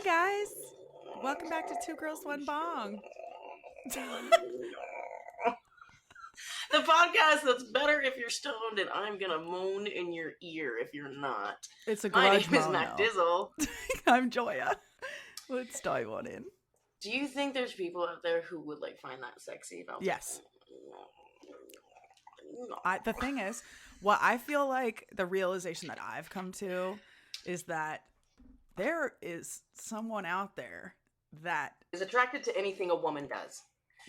guys. Welcome back to Two Girls, One Bong. The podcast that's better if you're stoned, and I'm gonna moan in your ear if you're not. It's a My name grudge is moan, MacDizzle. I'm Joya. Let's dive on in. Do you think there's people out there who would find that sexy? About Yes. No. The thing is, what I feel like the realization that I've come to is that there is someone out there that is attracted to anything a woman does.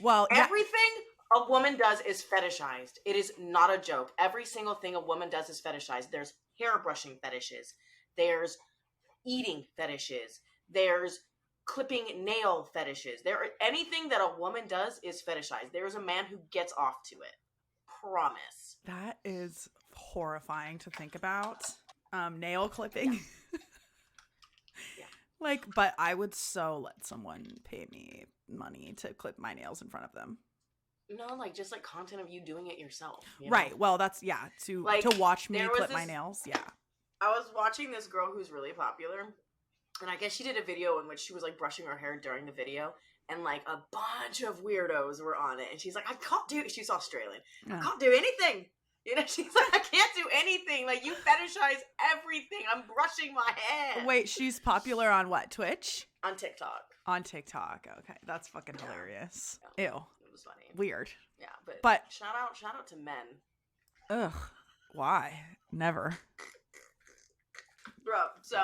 Well, everything a woman does is fetishized. It is not a joke. Every single thing a woman does is fetishized. There's hairbrushing fetishes. There's eating fetishes. There's clipping nail fetishes. Anything that a woman does is fetishized. There's a man who gets off to it. Promise. That is horrifying to think about. Nail clipping. Yeah. But I would so let someone pay me money to clip my nails in front of them. No, just content of you doing it yourself. You know? Right. Well, that's, to watch me clip my nails. Yeah. I was watching this girl who's really popular, and I guess she did a video in which she was brushing her hair during the video, and a bunch of weirdos were on it, and she's like, I can't do, she's Australian, I can't do anything. She's like, I can't do anything. You fetishize everything. I'm brushing my hair. Wait, she's popular on what? Twitch? On TikTok. On TikTok. Okay, that's fucking hilarious. Yeah. Ew. It was funny. Weird. Yeah, but shout out to men. Ugh. Why? Never. Bro, so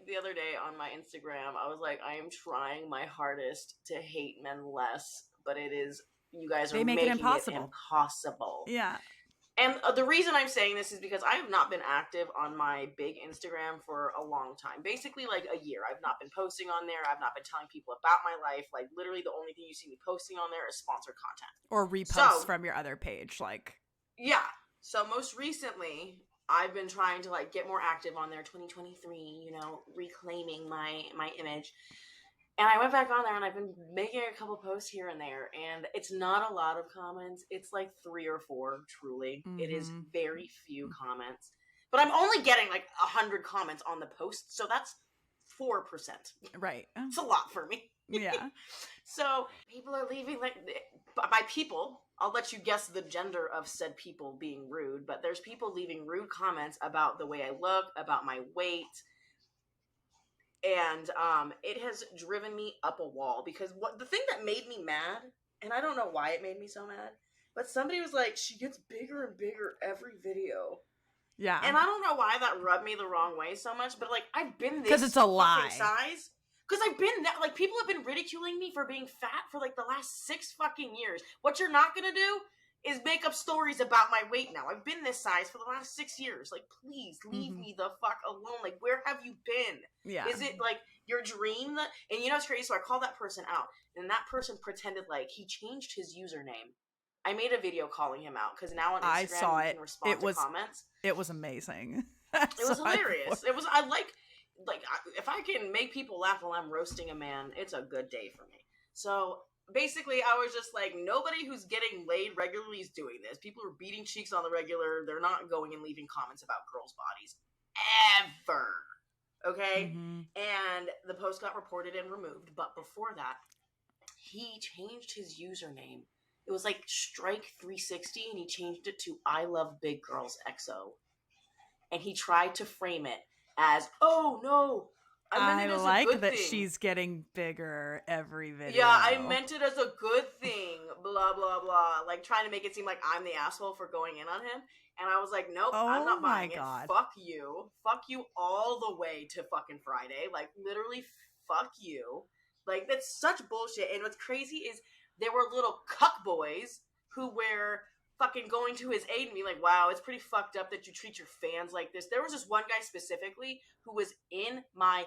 the other day on my Instagram, I was like, I am trying my hardest to hate men less, but you guys are making it impossible. Yeah. And the reason I'm saying this is because I have not been active on my big Instagram for a long time. Basically, a year. I've not been posting on there. I've not been telling people about my life. Literally, the only thing you see me posting on there is sponsored content. Or reposts from your other page, Yeah. So, most recently, I've been trying to, get more active on there. 2023, reclaiming my image. And I went back on there, and I've been making a couple posts here and there, and it's not a lot of comments. It's 3 or 4, truly. Mm-hmm. It is very few comments. But I'm only getting 100 comments on the post, so that's 4%. Right. It's a lot for me. Yeah. So people are leaving, by people, I'll let you guess the gender of said people being rude, but there's people leaving rude comments about the way I look, about my weight. And it has driven me up a wall because the thing that made me mad, and I don't know why it made me so mad, but somebody was like, she gets bigger and bigger every video. Yeah. And I don't know why that rubbed me the wrong way so much, but I've been this because it's a lie size. Because I've been that, people have been ridiculing me for being fat for the last 6 fucking years. What you're not gonna do is make up stories about my weight now. I've been this size for the last 6 years. Please leave me the fuck alone. Where have you been? Yeah. Is it your dream? And it's crazy. So I called that person out, and that person pretended he changed his username. I made a video calling him out because now on Instagram I saw you can respond to comments. It was amazing. It was hilarious. It was. I if I can make people laugh while I'm roasting a man, it's a good day for me. So basically, I was just nobody who's getting laid regularly is doing this. People are beating cheeks on the regular. They're not going and leaving comments about girls' bodies. Ever. Okay? Mm-hmm. And the post got reported and removed. But before that, he changed his username. It was Strike 360, and he changed it to I Love Big Girls XO. And he tried to frame it as, oh, no, I meant it as a good that thing. She's getting bigger every video. Yeah, I meant it as a good thing. Blah, blah, blah. Trying to make it seem like I'm the asshole for going in on him. And I was like, nope, I'm not buying it. Fuck you. Fuck you all the way to fucking Friday. Literally, fuck you. That's such bullshit. And what's crazy is there were little cuck boys who were fucking going to his aid and be like, wow, it's pretty fucked up that you treat your fans like this. There was this one guy specifically who was in my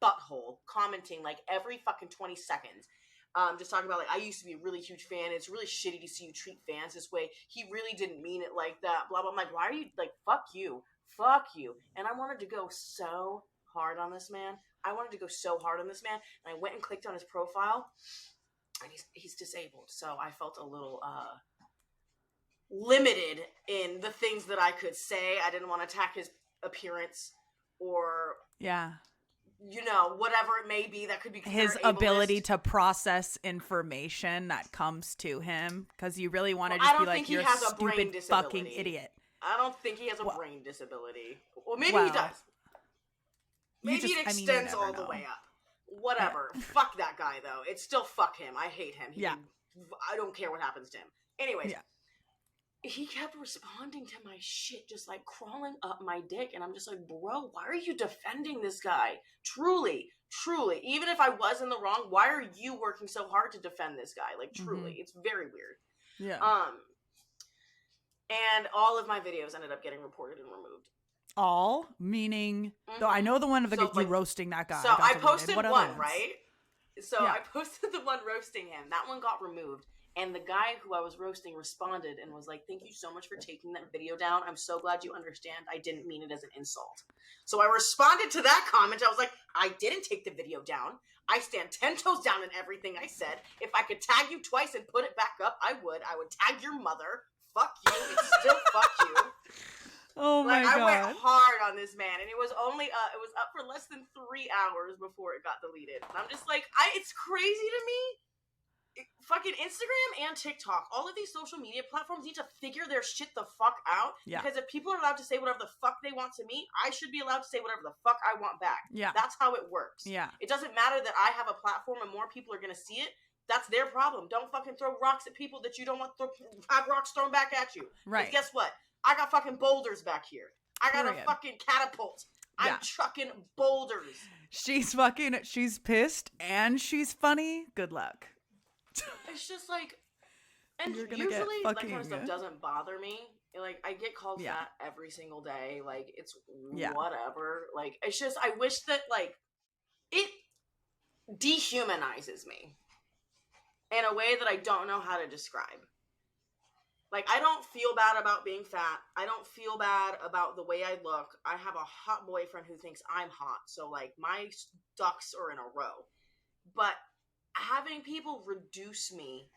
butthole commenting every fucking 20 seconds. Just talking about I used to be a really huge fan. It's really shitty to see you treat fans this way. He really didn't mean it like that. Blah, blah. I'm like, why are you fuck you. Fuck you. And I wanted to go so hard on this man. And I went and clicked on his profile, and he's disabled. So I felt a little limited in the things that I could say. I didn't want to attack his appearance or you know, whatever it may be that could be his ability to process information that comes to him, because you really want to just be like, you're a stupid fucking idiot. I don't think he has a brain disability. Well, maybe he does. Maybe it extends all the way up. Whatever. Yeah. Fuck that guy, though. It's still fuck him. I hate him. I don't care what happens to him. Anyways. Yeah. He kept responding to my shit, just like crawling up my dick. And I'm just like, bro, why are you defending this guy? Truly. Even if I was in the wrong, why are you working so hard to defend this guy? Like, truly. It's very weird. Yeah. And all of my videos ended up getting reported and removed. All? Meaning, though I know the one of you roasting that guy. So I posted one, right? So I posted the one roasting him. That one got removed. And the guy who I was roasting responded and was like, thank you so much for taking that video down. I'm so glad you understand. I didn't mean it as an insult. So I responded to that comment. I was like, I didn't take the video down. I stand 10 toes down in everything I said. If I could tag you twice and put it back up, I would. I would tag your mother. Fuck you. It's still fuck you. Oh my God. I went hard on this man, and it was only it was up for less than 3 hours before it got deleted. And I'm just like, it's crazy to me. Fucking Instagram and TikTok, all of these social media platforms need to figure their shit the fuck out. Yeah. Because if people are allowed to say whatever the fuck they want to me, I should be allowed to say whatever the fuck I want back. Yeah. That's how it works. Yeah. It doesn't matter that I have a platform and more people are gonna see it. That's their problem. Don't fucking throw rocks at people that you don't want to have rocks thrown back at you. Right. Guess what? I got fucking boulders back here. I got a fucking catapult. I'm chucking boulders. She's pissed and she's funny. Good luck. It's just like, and usually that kind of stuff doesn't bother me. Like, I get called fat every single day. Like, it's whatever. Like, it's just, I wish that, like, it dehumanizes me in a way that I don't know how to describe. Like, I don't feel bad about being fat. I don't feel bad about the way I look. I have a hot boyfriend who thinks I'm hot. So, like, my ducks are in a row. But having people reduce me,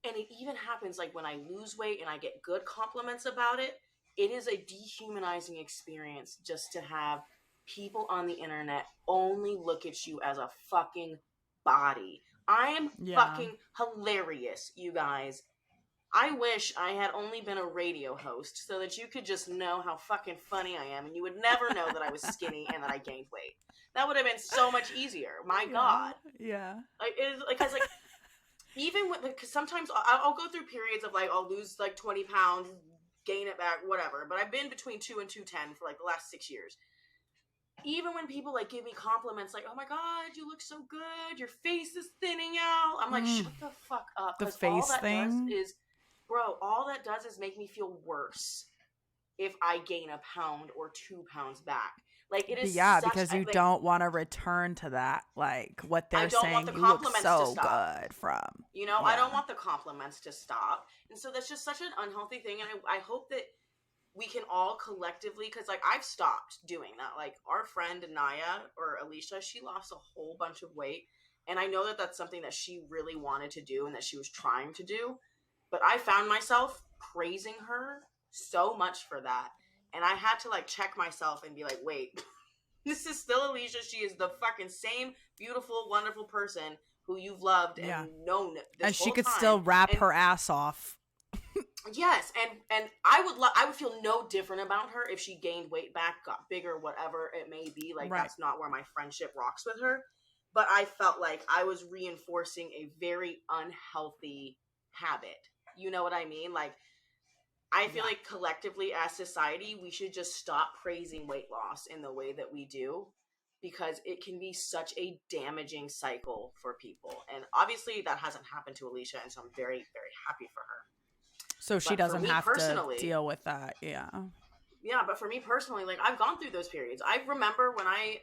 and it even happens like when I lose weight and I get good compliments about it, it is a dehumanizing experience just to have people on the internet only look at you as a fucking body. I am fucking hilarious, you guys. I wish I had only been a radio host so that you could just know how fucking funny I am and you would never know that I was skinny and that I gained weight. That would have been so much easier. My God. Yeah. Like, it is, like, cause, like, even with, because sometimes I'll go through periods of, like, I'll lose, like, 20 pounds, gain it back, whatever. But I've been between 2 and 210 for, like, the last 6 years. Even when people, like, give me compliments, like, oh my God, you look so good. Your face is thinning out. I'm like, shut the fuck up. The face thing? Bro, all that does is make me feel worse if I gain a pound or 2 pounds back. Like, it is because you don't want to return to that, like, what they're saying you look so good from. You know, I don't want the compliments to stop. And so that's just such an unhealthy thing. And I hope that we can all collectively, because, like, I've stopped doing that. Like, our friend Naya, or Alicia, she lost a whole bunch of weight. And I know that that's something that she really wanted to do and that she was trying to do. But I found myself praising her so much for that. And I had to, like, check myself and be like, wait, this is still Alicia. She is the fucking same beautiful, wonderful person who you've loved and known this and she whole could time. Still rap her ass off. Yes, and I would feel no different about her if she gained weight back, got bigger, whatever it may be. Like, that's not where my friendship rocks with her. But I felt like I was reinforcing a very unhealthy habit. You know what I mean? Like, I feel like collectively as society, we should just stop praising weight loss in the way that we do, because it can be such a damaging cycle for people. And obviously that hasn't happened to Alicia, and so I'm very, very happy for her. So she doesn't have to deal with that. Yeah. Yeah, but for me personally, like, I've gone through those periods. I remember when I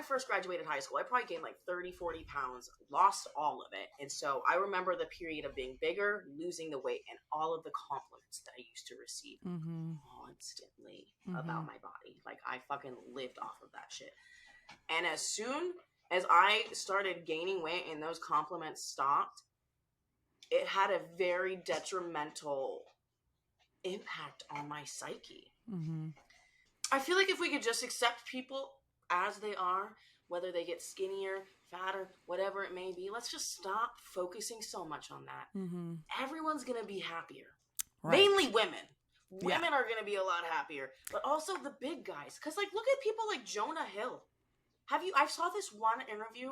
first graduated high school, I probably gained like 30, 40 pounds, lost all of it. And so I remember the period of being bigger, losing the weight, and all of the compliments that I used to receive constantly about my body. Like, I fucking lived off of that shit. And as soon as I started gaining weight and those compliments stopped, it had a very detrimental impact on my psyche. I feel like if we could just accept people as they are, whether they get skinnier, fatter, whatever it may be, let's just stop focusing so much on that. Mm-hmm. Everyone's going to be happier. Right. Mainly women. Women are going to be a lot happier. But also the big guys. Because, like, look at people like Jonah Hill. I saw this one interview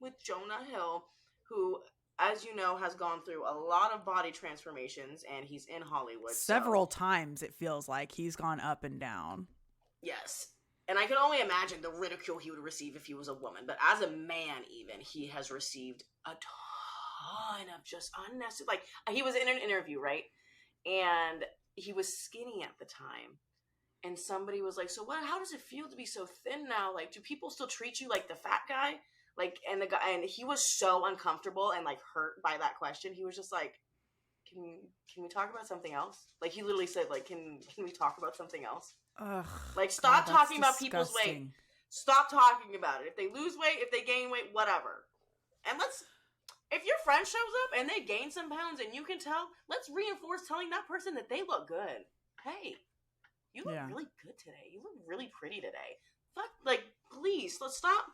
with Jonah Hill, who, as you know, has gone through a lot of body transformations, and he's in Hollywood. Several times, it feels like. He's gone up and down. Yes. And I can only imagine the ridicule he would receive if he was a woman. But as a man, even, he has received a ton of just unnecessary... Like, he was in an interview, right? And he was skinny at the time. And somebody was like, so how does it feel to be so thin now? Like, do people still treat you like the fat guy? Like, and he was so uncomfortable and, like, hurt by that question. He was just like, can we talk about something else? Like, he literally said, like, can we talk about something else? Ugh, like, stop talking about people's weight. Stop talking about it. If they lose weight, if they gain weight, whatever. And if your friend shows up and they gain some pounds and you can tell, let's reinforce telling that person that they look good. Hey, you look really good today. You look really pretty today. Like, please, let's stop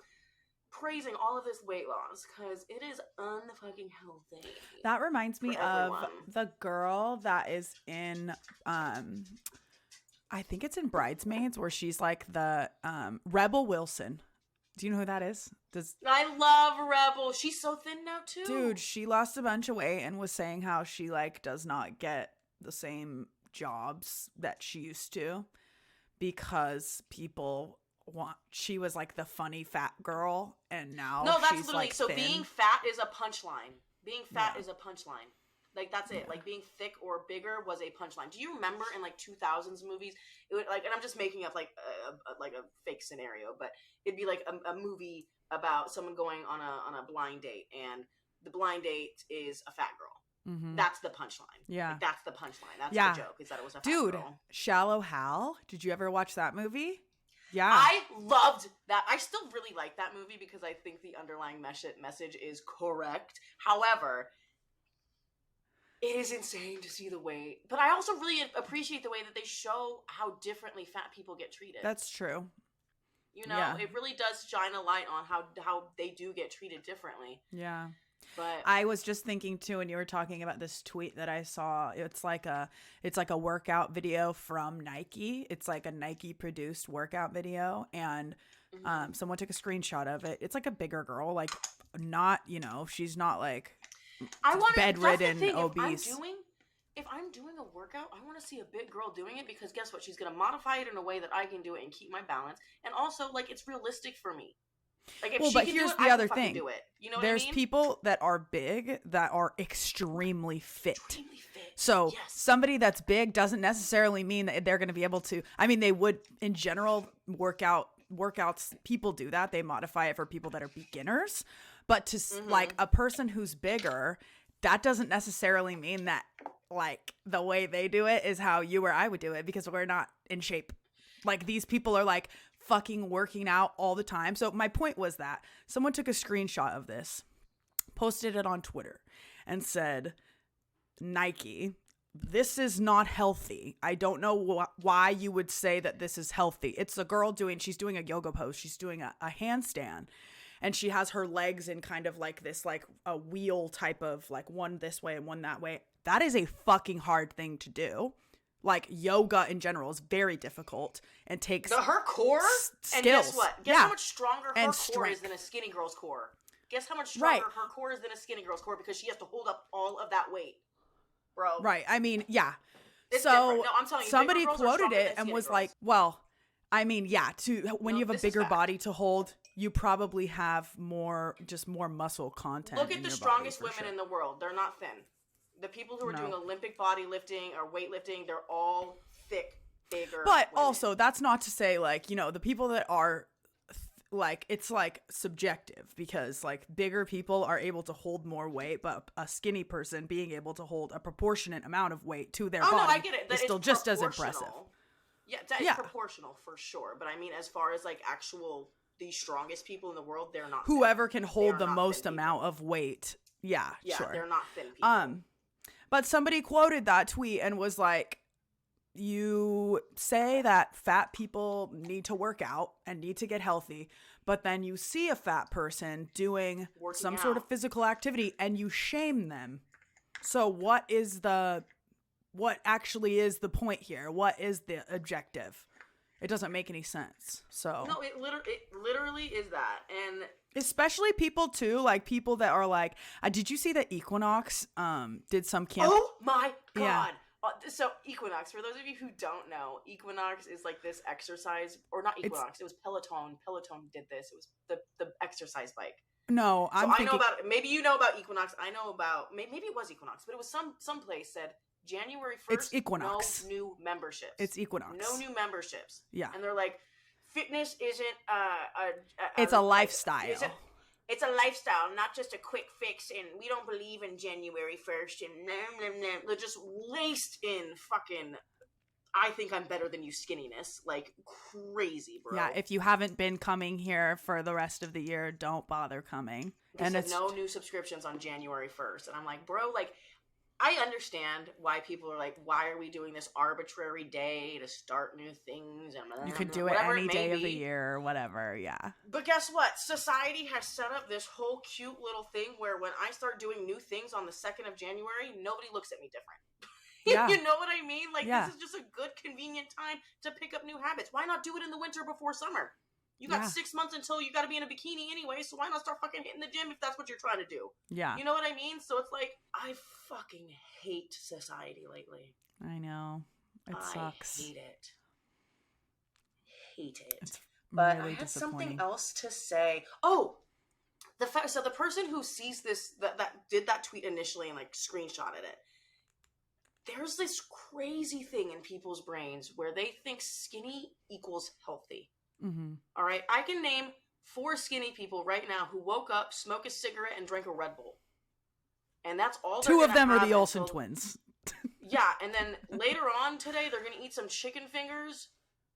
praising all of this weight loss, because it is unfucking healthy. That reminds me of the girl that is in, I think it's in Bridesmaids, where she's like the Rebel Wilson. Do you know who that is? I love Rebel. She's so thin now too. Dude, she lost a bunch of weight and was saying how she like does not get the same jobs that she used to because people she was like the funny fat girl, and now that's she's literally like so thin. Being fat is a punchline. Being fat is a punchline. Like, that's it. Like, being thick or bigger was a punchline. Do you remember in like 2000s movies, it would, like, and I'm just making up like a fake scenario, but it'd be like a movie about someone going on a blind date, and the blind date is a fat girl. Mm-hmm. That's the punchline. Yeah, like, that's the punchline. That's the joke, is that it was a fat girl. Dude, Shallow Hal. Did you ever watch that movie? Yeah, I loved that. I still really like that movie because I think the underlying message is correct. However, it is insane to see the way, but I also really appreciate the way that they show how differently fat people get treated. That's true. You know, it really does shine a light on how they do get treated differently. Yeah. But I was just thinking too, when you were talking about this tweet that I saw, it's like a workout video from Nike. It's like a Nike produced workout video, and someone took a screenshot of it. It's like a bigger girl, like not, she's not like bedridden, obese. If I'm doing a workout, I want to see a big girl doing it, because guess what? She's going to modify it in a way that I can do it and keep my balance. And also, like, it's realistic for me. Like, if she can do it, I can fucking do it. You know what I mean? There's people that are big that are extremely fit. So somebody that's big doesn't necessarily mean that they're going to be able to. I mean, they would, in general, workouts, people do that. They modify it for people that are beginners. But to like a person who's bigger, that doesn't necessarily mean that like the way they do it is how you or I would do it, because we're not in shape. Like, these people are like fucking working out all the time. So my point was that someone took a screenshot of this, posted it on Twitter, and said, Nike, this is not healthy. I don't know why you would say that this is healthy. It's a girl she's doing a yoga pose. She's doing a handstand, and she has her legs in kind of like this, like a wheel type of, like, one this way and one that way. That is a fucking hard thing to do. Like, yoga in general is very difficult and takes her core skills. And guess what? Guess how much stronger her core is than a skinny girl's core. Guess how much stronger her core is than a skinny girl's core, because she has to hold up all of that weight, bro. Right. I mean, yeah. It's different. No, I'm telling you, somebody quoted it and was like, well, I mean, yeah, when you have a bigger body to hold, you probably have more muscle content. Look at the strongest women in the world. They're not thin. The people who are doing Olympic bodylifting or weightlifting, they're all thick, bigger. But women. Also, that's not to say, like, the people that are like, it's like subjective, because like bigger people are able to hold more weight, but a skinny person being able to hold a proportionate amount of weight to their body I get it. is still just as impressive. Yeah, that is proportional for sure. But I mean, as far as like the strongest people in the world, they're not. Whoever can hold the most amount of weight. Yeah, sure. They're not thin people. But somebody quoted that tweet and was like, you say that fat people need to work out and need to get healthy, but then you see a fat person doing some sort of physical activity and you shame them. So what actually is the point here? What is the objective? It doesn't make any sense. So no, it literally is that. And especially people too, like people that are like, did you see that Equinox did some camp? Oh my God. Yeah. So Equinox, for those of you who don't know, Equinox is like this exercise, or not Equinox, it was Peloton. Peloton did this. It was the exercise bike. No, I know about, maybe you know about Equinox. I know about, maybe it was Equinox, but it was some place said January 1st, it's Equinox. No new memberships. It's Equinox. No new memberships. Yeah. And they're like, fitness isn't it's a lifestyle. It's a lifestyle, not just a quick fix, and we don't believe in January 1st, and they're just laced in fucking, I think I'm better than you skinniness, like crazy, bro. Yeah, if you haven't been coming here for the rest of the year, don't bother coming. They said no new subscriptions on January 1st, and I'm like, bro, like, I understand why people are like, why are we doing this arbitrary day to start new things? And you could do it any day of the year or whatever, yeah. But guess what? Society has set up this whole cute little thing where when I start doing new things on the 2nd of January, nobody looks at me different. Yeah. You know what I mean? Like, This is just a good, convenient time to pick up new habits. Why not do it in the winter before summer? You got 6 months until you got to be in a bikini anyway, so why not start fucking hitting the gym if that's what you're trying to do? Yeah. You know what I mean? So it's like, I fucking hate society lately. I know. It sucks. I hate it. Hate it. It's but really I had something else to say. Oh! So the person who sees this, that did that tweet initially and like screenshotted it, there's this crazy thing in people's brains where they think skinny equals healthy. Mm-hmm. All right, I can name 4 skinny people right now who woke up, smoked a cigarette, and drank a Red Bull, and that's all. 2 of them are the Olsen twins. Yeah, and then later on today, they're gonna eat some chicken fingers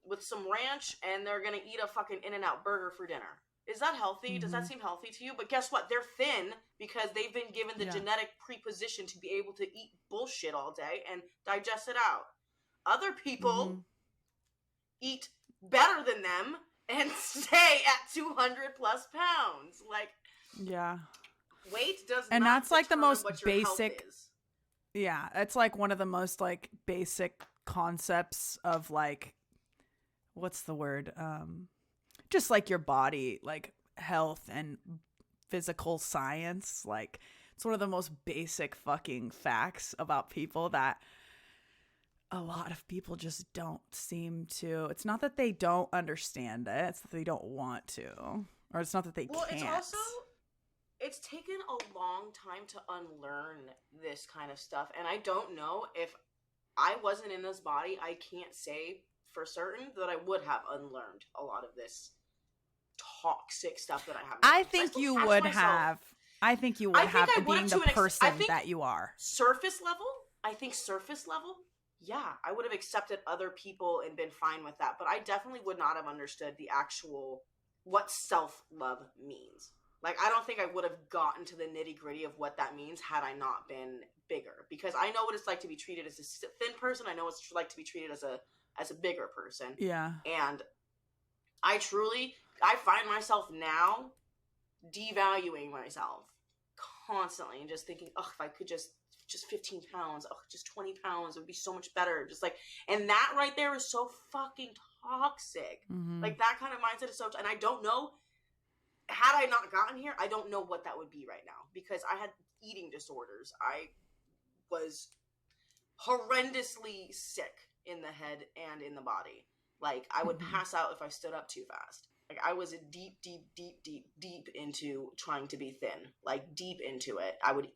with some ranch, and they're gonna eat a fucking In-N-Out burger for dinner. Is that healthy? Mm-hmm. Does that seem healthy to you? But guess what? They're thin because they've been given the genetic preposition to be able to eat bullshit all day and digest it out. Other people eat better than them and stay at 200 plus pounds. Like, weight does not, and that's like the most what your basic health is. Yeah, it's like one of the most like basic concepts of like, what's the word, just like your body, like health and physical science. Like, it's one of the most basic fucking facts about people that a lot of people just don't seem to. It's not that they don't understand it, it's that they don't want to, or it's not that they can't. It's also, it's taken a long time to unlearn this kind of stuff, and I don't know if I wasn't in this body, I can't say for certain that I would have unlearned a lot of this toxic stuff that I have. I think you would have. I think you would have, being the person that you are. Surface level, yeah, I would have accepted other people and been fine with that. But I definitely would not have understood the actual, what self-love means. Like, I don't think I would have gotten to the nitty-gritty of what that means had I not been bigger. Because I know what it's like to be treated as a thin person. I know what it's like to be treated as a bigger person. Yeah. And I find myself now devaluing myself constantly and just thinking, oh, if I could just 15 pounds, oh, just 20 pounds, it would be so much better. Just like, and that right there is so fucking toxic. Mm-hmm. Like, that kind of mindset is so, and I don't know, had I not gotten here, I don't know what that would be right now, because I had eating disorders. I was horrendously sick in the head and in the body. Like, I would pass out if I stood up too fast. Like, I was deep into trying to be thin. Like, deep into it. I would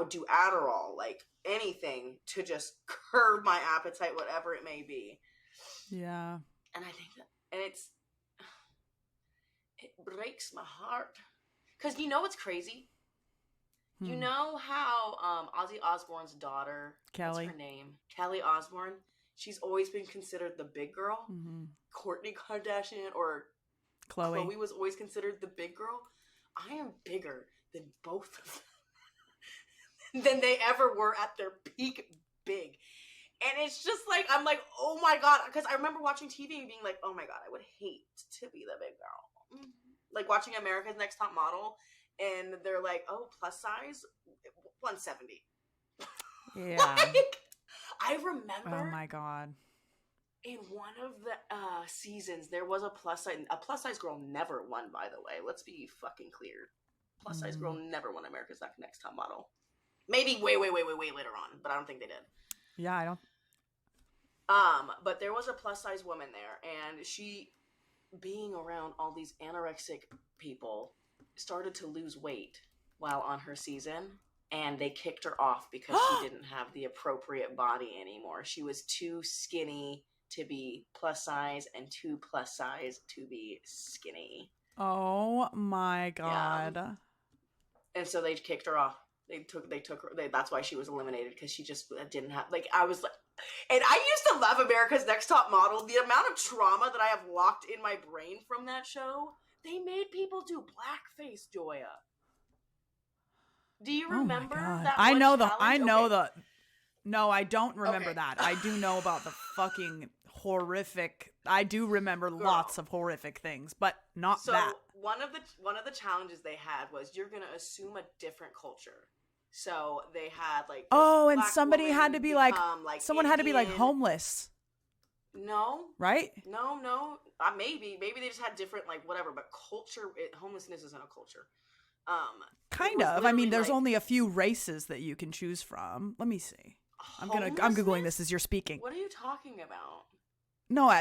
do Adderall, like, anything to just curb my appetite, whatever it may be. Yeah. And I think that, and it breaks my heart. Because you know what's crazy? You know how Ozzy Osbourne's daughter, Kelly. What's her name? Kelly Osbourne. She's always been considered the big girl. Mm-hmm. Kourtney Kardashian or Chloe was always considered the big girl. I am bigger than both of them. Than they ever were at their peak big. And And it's just like, I'm like, oh my God. Because I remember watching TV and being like, oh my God, I would hate to be the big girl. Like watching America's Next Top Model, and they're like, oh, plus size, 170. Yeah. Like, I remember. Oh my God. In one of the seasons, there was a plus size girl never won, by the way. Let's be fucking clear. Plus size girl never won America's Next Top Model. Maybe way later on, but I don't think they did. Yeah, I don't. But there was a plus size woman there, and she, being around all these anorexic people, started to lose weight while on her season, and they kicked her off because she didn't have the appropriate body anymore. She was too skinny to be plus size and too plus size to be skinny. Oh my God. Yeah. And so they kicked her off. They took her. That's why she was eliminated, because she just didn't have, like, I was like, and I used to love America's Next Top Model. The amount of trauma that I have locked in my brain from that show. They made people do blackface, Joya. Do you remember that? No, I don't remember that. I do know about the fucking horrific. I do remember lots of horrific things, but not that. One of the challenges they had was, you're gonna assume a different culture. So they had like, and somebody had to be like someone Indian. Had to be like homeless. No. Right? No. Maybe they just had different, like, whatever. But homelessness isn't a culture. Kind of. I mean, there's only a few races that you can choose from. Let me see. I'm Googling this as you're speaking. What are you talking about? No,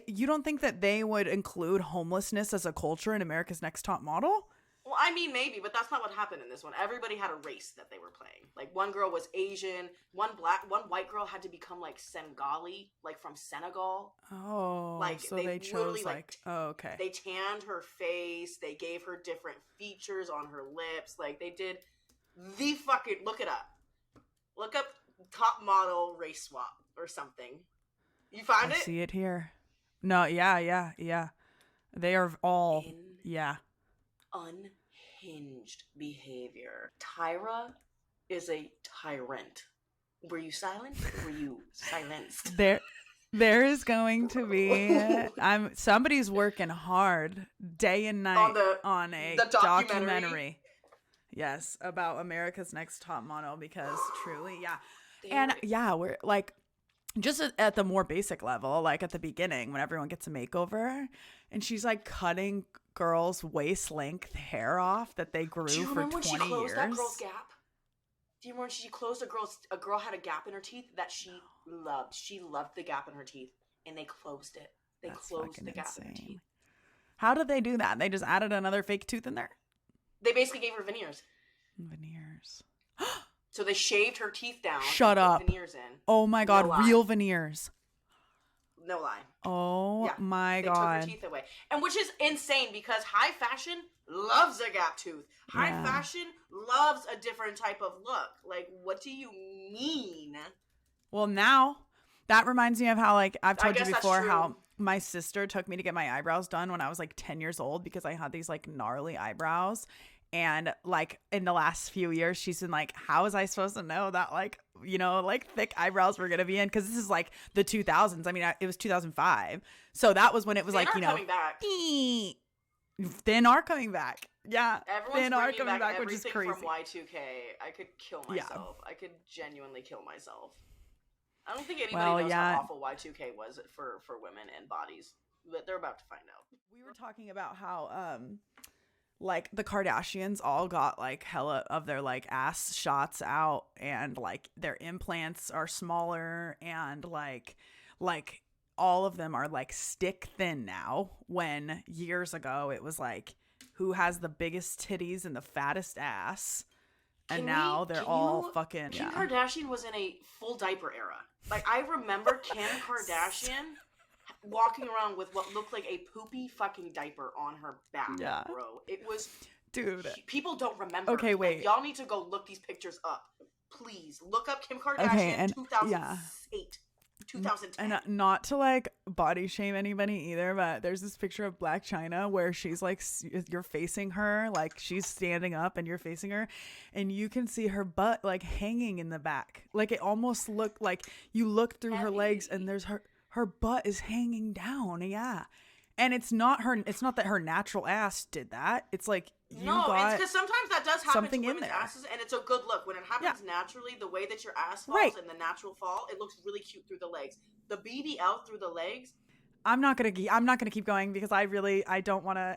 you don't think that they would include homelessness as a culture in America's Next Top Model? Well, I mean, maybe, but that's not what happened in this one. Everybody had a race that they were playing. Like, one girl was Asian, one white girl had to become like Senegali, like from Senegal. Oh, like, so they chose like, oh, okay. They tanned her face. They gave her different features on her lips. Like, they did the fucking, look it up. Look up top model race swap or something. You find it? I see it here. No, yeah. They are all, unhinged behavior. Tyra is a tyrant. Were you silent? Were you silenced? There is going to be somebody's working hard day and night on a documentary. Yes, about America's Next Top Model, because truly, we're like, just at the more basic level, like at the beginning when everyone gets a makeover and she's like cutting girls' waist length hair off that they grew for 20 years. Do you remember when she closed that girl's gap? Do you remember when she closed a girl had a gap in her teeth that she loved? She loved the gap in her teeth, and they closed it. That's closed the gap in her teeth. How did they do that? They just added another fake tooth in there? They basically gave her veneers. So they shaved her teeth down. Shut up. Veneers in. Oh my God, no real veneers. No lie. Oh my God. They took her teeth away. And which is insane, because high fashion loves a gap tooth. High fashion loves a different type of look. Like, what do you mean? Well, now that reminds me of how, like, I've told you before how my sister took me to get my eyebrows done when I was like 10 years old because I had these like gnarly eyebrows. And like in the last few years, she's been like, how was I supposed to know that, like, you know, like thick eyebrows were going to be in? Because this is like the 2000s. I mean, it was 2005. So that was when it was like, you know, thin are coming back. Yeah. Everyone's bringing back which is crazy. From Y2K. I could kill myself. I could genuinely kill myself. I don't think anybody knows how awful Y2K was for women and bodies, but they're about to find out. We were talking about how, like the Kardashians all got like hella of their like ass shots out, and like their implants are smaller, and like all of them are like stick thin now, when years ago it was like who has the biggest titties and the fattest ass. And now they're all fucking Kim Kardashian was in a full diaper era. Like, I remember Kim Kardashian walking around with what looked like a poopy fucking diaper on her back, bro. It was... Dude. People don't remember. Okay, wait. Like, y'all need to go look these pictures up. Please. Look up Kim Kardashian 2008. 2010. And not to like body shame anybody either, but there's this picture of Black China where she's like, you're facing her, like she's standing up and you're facing her, and you can see her butt like hanging in the back. Like it almost looked like you look through her legs and there's her butt is hanging down. Yeah. And it's not that her natural ass did that. It's like it's because sometimes that does happen to women's asses, and it's a good look when it happens naturally. The way that your ass falls and the natural fall, it looks really cute through the legs. The BBL through the legs. I'm not gonna keep going because I don't want to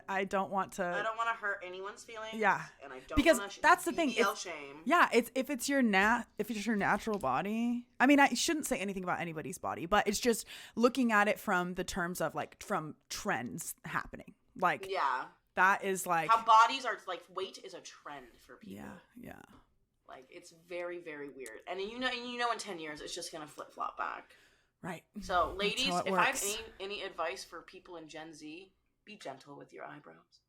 hurt anyone's feelings. Yeah, and I don't because wanna that's the thing. Shame. Yeah, if it's your natural body. I mean, I shouldn't say anything about anybody's body, but it's just looking at it from the terms of like from trends happening. Like that is like how bodies are like weight is a trend for people. Yeah. Like it's very very weird, and you know in 10 years it's just gonna flip flop back. Right. So, ladies, if I have any advice for people in Gen Z, be gentle with your eyebrows.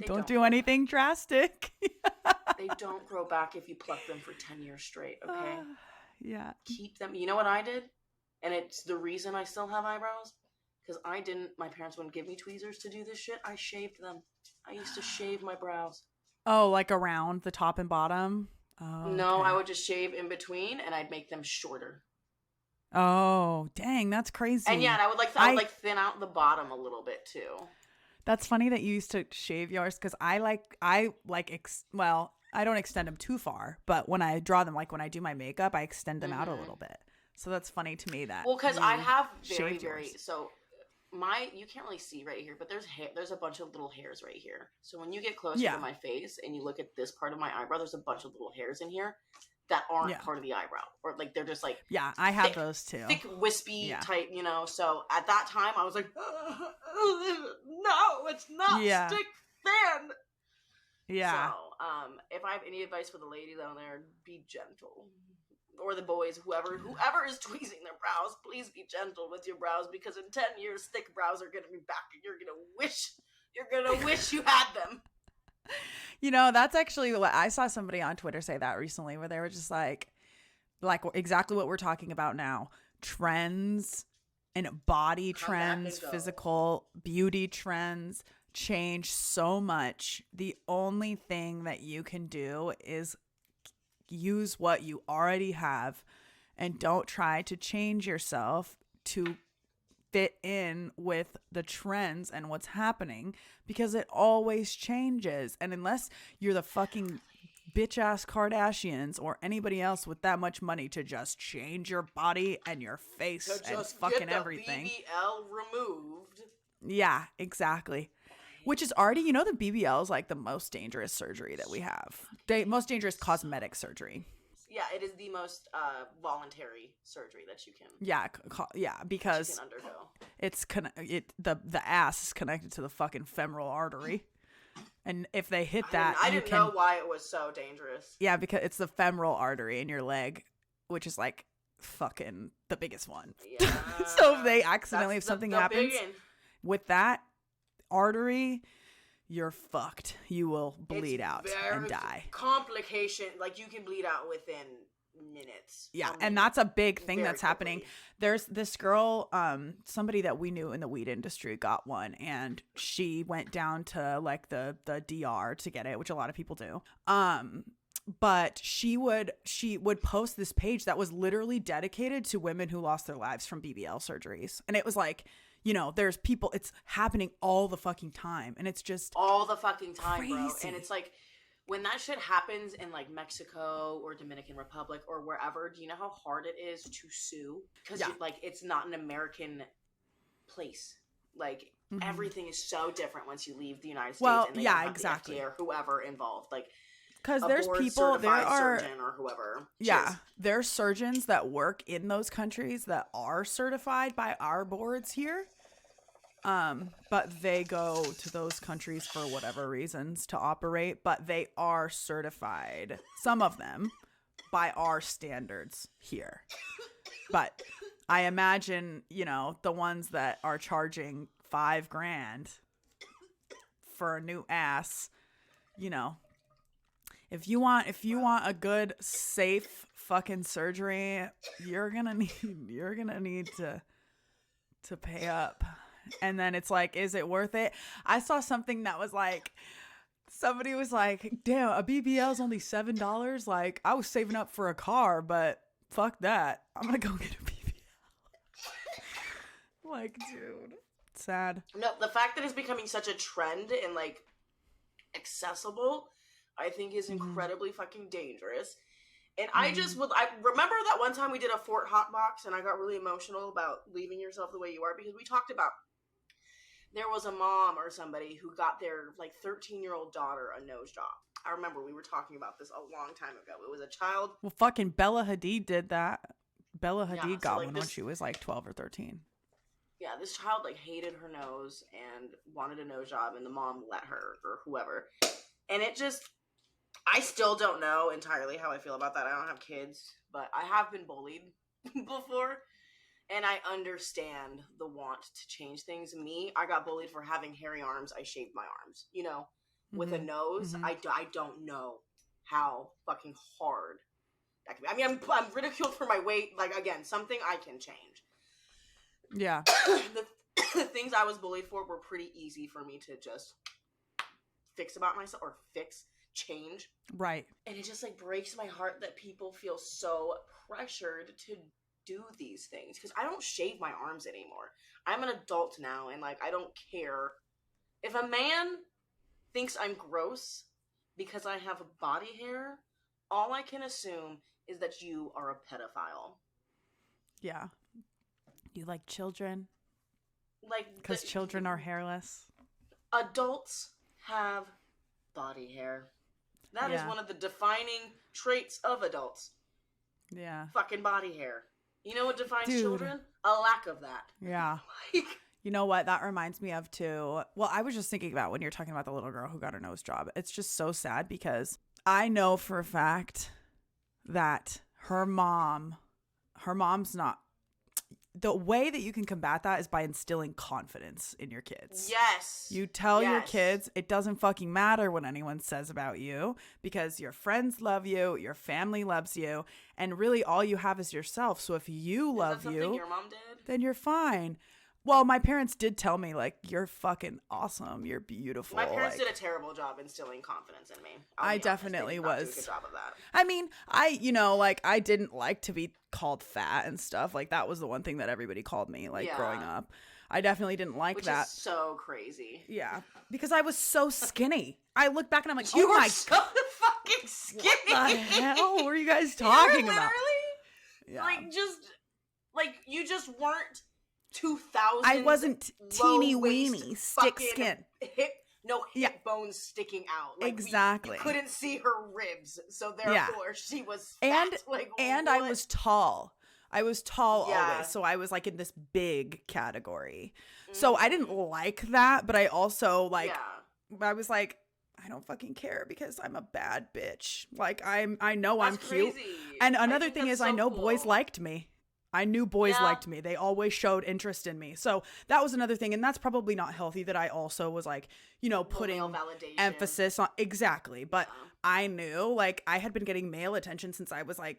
Don't do anything drastic. They don't grow back if you pluck them for 10 years straight, okay? Yeah. Keep them. You know what I did? And it's the reason I still have eyebrows? Because my parents wouldn't give me tweezers to do this shit. I shaved them. I used to shave my brows. Oh, like around the top and bottom? Oh, no, I would just shave in between and I'd make them shorter. Oh, dang, that's crazy. And yeah, and I would thin out the bottom a little bit too. That's funny that you used to shave yours because I don't extend them too far, but when I draw them, like when I do my makeup, I extend them out a little bit. So that's funny to me that. Well, because I have you can't really see right here, but there's a bunch of little hairs right here. So when you get closer to my face and you look at this part of my eyebrow, there's a bunch of little hairs in here that aren't part of the eyebrow, or like they're just like I have those too, thick wispy type, so at that time I was like no, it's not stick thin. So if I have any advice for the ladies out there, be gentle, or the boys, whoever is tweezing their brows, please be gentle with your brows, because in 10 years thick brows are going to be back and you're gonna wish you had them. That's actually what I saw somebody on Twitter say that recently, where they were just like exactly what we're talking about now. Trends and body trends, physical beauty trends change so much. The only thing that you can do is use what you already have and don't try to change yourself to fit in with the trends and what's happening, because it always changes. And unless you're the fucking bitch ass Kardashians or anybody else with that much money to just change your body and your face and fucking everything, BBL removed. Yeah, exactly. Which is already, the BBL is like the most dangerous surgery that we have. The most dangerous cosmetic surgery. Yeah, it is the most voluntary surgery that you can. Because you can undergo. It's the ass is connected to the fucking femoral artery, and if they hit that, I didn't know why it was so dangerous. Yeah, because it's the femoral artery in your leg, which is like fucking the biggest one. Yeah. So if they accidentally, if something happens with that artery, you're fucked. You will bleed out and die. Complication, like you can bleed out within minutes. Yeah, and that's a big thing that's happening. There's this girl, somebody that we knew in the weed industry got one, and she went down to like the DR to get it, which a lot of people do. But she would post this page that was literally dedicated to women who lost their lives from BBL surgeries, and it was like, there's people, it's happening all the fucking time, and it's just all the fucking time, crazy. Bro. And it's like, when that shit happens in like Mexico or Dominican Republic or wherever, do you know how hard it is to sue? Because it's not an American place. Like everything is so different once you leave the United States. Well, and they yeah, have exactly. the FDA or whoever involved, like. Because there's people, there are surgeon or whoever. There's surgeons that work in those countries that are certified by our boards here. But they go to those countries for whatever reasons to operate, but they are certified, some of them, by our standards here. But I imagine, the ones that are charging $5,000 for a new ass, if you want a good, safe fucking surgery, you're gonna need to pay up. And then it's like, is it worth it? I saw something that was like, somebody was like, damn, a BBL is only $7. Like, I was saving up for a car, but fuck that. I'm gonna go get a BBL. Like, dude, sad. No, the fact that it's becoming such a trend and like accessible, I think is incredibly fucking dangerous. And I remember that one time we did a Fort Hotbox and I got really emotional about leaving yourself the way you are, because we talked about there was a mom or somebody who got their like 13-year-old daughter a nose job. I remember we were talking about this a long time ago. It was a child. Well, fucking Bella Hadid did that. Bella Hadid got like one when she was like 12 or 13. Yeah, this child like hated her nose and wanted a nose job, and the mom let her, or whoever. And it just, I still don't know entirely how I feel about that. I don't have kids, but I have been bullied before, and I understand the want to change things. Me, I got bullied for having hairy arms. I shaved my arms, you know, with a nose. I don't know how fucking hard that can be. I mean, I'm ridiculed for my weight. Like, again, something I can change. Yeah. The things I was bullied for were pretty easy for me to just fix about myself, or change. Right. And it just like breaks my heart that people feel so pressured to do these things, because I don't shave my arms anymore. I'm an adult now, and like I don't care if a man thinks I'm gross because I have body hair. All I can assume is that you are a pedophile. Yeah. You like children? Like, because children are hairless. Adults have body hair. That is one of the defining traits of adults. Yeah. Fucking body hair. You know what defines children? A lack of that. Yeah. You know what? That reminds me of too. Well, I was just thinking about when you're talking about the little girl who got her nose job. It's just so sad because I know for a fact that her mom's not. The way that you can combat that is by instilling confidence in your kids. Yes. You tell your kids it doesn't fucking matter what anyone says about you, because your friends love you, your family loves you, and really all you have is yourself. So if you love you, your mom did? Then you're fine. Well, my parents did tell me, like, you're fucking awesome. You're beautiful. My parents did a terrible job instilling confidence in me. I definitely was. Did a good job of that. I mean, I didn't like to be called fat and stuff. Like, that was the one thing that everybody called me, like, growing up. I definitely didn't like that. Which is so crazy. Yeah. Because I was so skinny. I look back and I'm like, you were so fucking skinny. What the hell were you guys talking about? Yeah. Like, you just weren't 2000. I wasn't teeny weeny stick skin. Hip bones sticking out. Like, exactly. You couldn't see her ribs, so therefore she was fat. And I was tall. Always, so I was like in this big category. So I didn't like that, but I also I was like, I don't fucking care because I'm a bad bitch. Like I know That's I'm cute. Crazy. And another thing is, I know boys liked me. I knew boys liked me. They always showed interest in me. So that was another thing. And that's probably not healthy, that I also was like, putting emphasis on. Exactly. But I knew, like, I had been getting male attention since I was like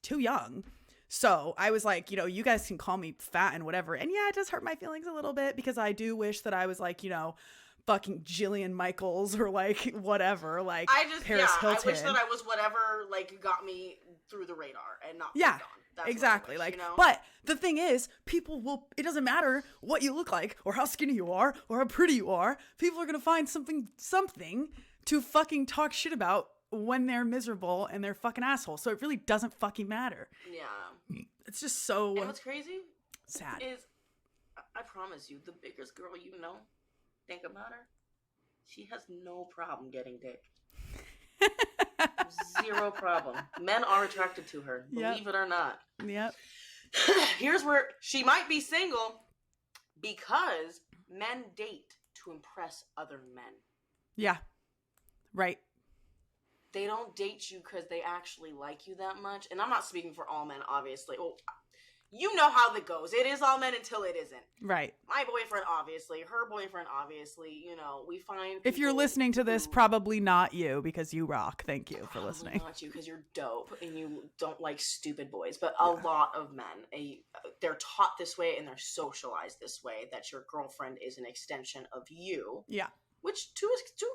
too young. So I was like, you guys can call me fat and whatever. And yeah, it does hurt my feelings a little bit because I do wish that I was like, fucking Jillian Michaels or like whatever, like Paris Hilton. I wish that I was whatever like got me through the radar and not That's exactly wish, But the thing is, it doesn't matter what you look like or how skinny you are or how pretty you are. People are gonna find something to fucking talk shit about when they're miserable and they're fucking assholes. So it really doesn't fucking matter. Yeah. It's just so and what's crazy sad is, I promise you, the biggest girl think about her, she has no problem getting dick. Zero problem. Men are attracted to her, believe it or not. Yep. Here's where she might be single because men date to impress other men. Yeah. Right. They don't date you because they actually like you that much. And I'm not speaking for all men, obviously. Well, you know how that goes. It is all men until it isn't. Right. My boyfriend, obviously. Her boyfriend, obviously. You know, we find if you're listening to this, probably not you, because you rock. Thank you for listening. Not you, because you're dope and you don't like stupid boys. But a lot of men, they're taught this way and they're socialized this way, that your girlfriend is an extension of you. Yeah. Which to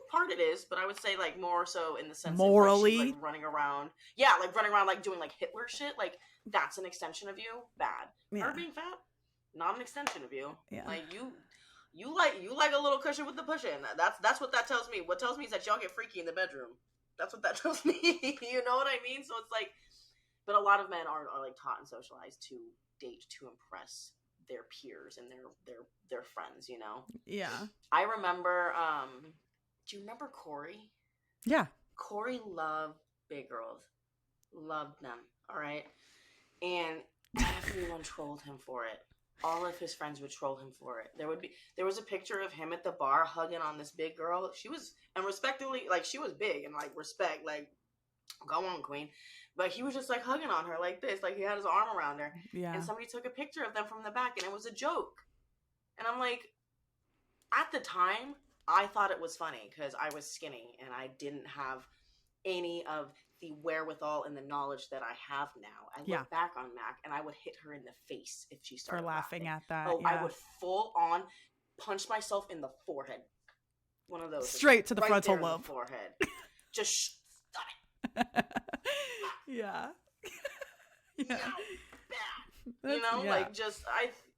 part it is, but I would say like more so in the sense morally, of like running around. Yeah, like running around like doing like Hitler shit. Like that's an extension of you. Bad. Yeah. Her being fat, not an extension of you. Yeah. Like you like a little cushion with the pushing. That's what that tells me. What tells me is that y'all get freaky in the bedroom. That's what that tells me. You know what I mean? So it's like, but a lot of men are like taught and socialized to date to impress their peers and their friends, you know? Yeah. I remember, do you remember Corey? Yeah. Corey loved big girls. Loved them, all right? And everyone trolled him for it. All of his friends would troll him for it. There was a picture of him at the bar hugging on this big girl. She was, and respectively, like, she was big and, like, respect, like, go on, queen. But he was just, like, hugging on her like this. Like, he had his arm around her. Yeah. And somebody took a picture of them from the back, and it was a joke. And I'm like, at the time, I thought it was funny because I was skinny, and I didn't have any of the wherewithal and the knowledge that I have now. I look back on Mac, and I would hit her in the face if she started laughing at that. Oh, I would full on punch myself in the forehead. One of those. Straight to the frontal lobe. Forehead. Just stop it. Yeah. Yeah. You know, like just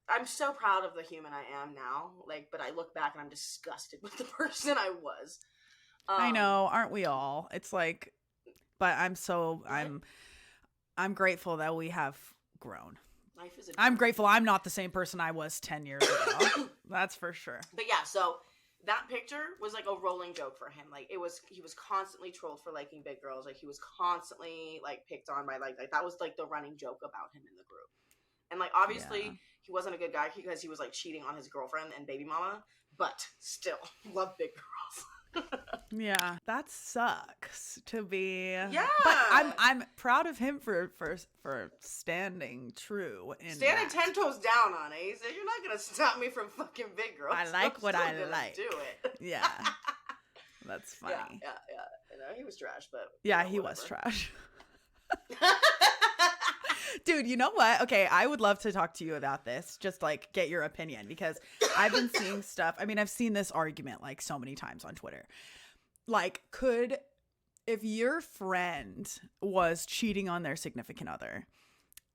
I'm so proud of the human I am now. Like, but I look back and I'm disgusted with the person I was. I know, aren't we all? It's like, but I'm grateful that we have grown. Life is I'm grateful I'm not the same person I was 10 years ago. That's for sure. But yeah, so that picture was like a rolling joke for him. Like he was constantly trolled for liking big girls. Like he was constantly like picked on by like that was like the running joke about him in the group. And like obviously he wasn't a good guy because he was like cheating on his girlfriend and baby mama, but still love big girls. Yeah, that sucks to be. Yeah, but I'm proud of him for standing true. Standing 10 toes down on it. He said, "You're not gonna stop me from fucking big girls. I like what I like. Do it." Yeah, that's funny. Yeah. You know, he was trash, but yeah, he was trash. Dude, you know what? Okay, I would love to talk to you about this. Just like get your opinion because I've been seeing stuff. I mean, I've seen this argument like so many times on Twitter. Like, if your friend was cheating on their significant other,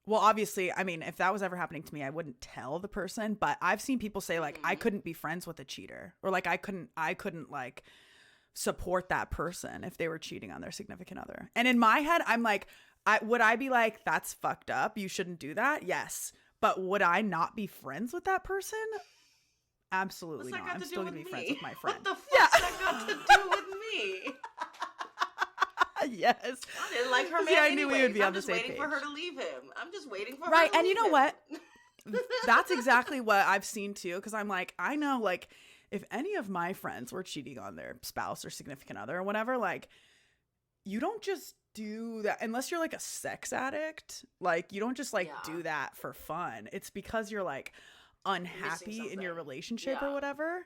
well, obviously, I mean, if that was ever happening to me, I wouldn't tell the person. But I've seen people say like, I couldn't be friends with a cheater, or like I couldn't like support that person if they were cheating on their significant other. And in my head, I'm like, would I be like, that's fucked up, you shouldn't do that? Yes. But would I not be friends with that person? Absolutely not. I'm still gonna be friends with my friend. What the fuck's that got to do with me? Yes. I didn't like her man I knew we would be on the same page. I'm just waiting for her to leave him. I'm just waiting for her right, to and leave you know him. what? That's exactly what I've seen too, because I'm like, I know, like, if any of my friends were cheating on their spouse or significant other or whatever, like, you don't just do that unless you're like a sex addict. Like, you don't just like do that for fun. It's because you're like unhappy in your relationship or whatever.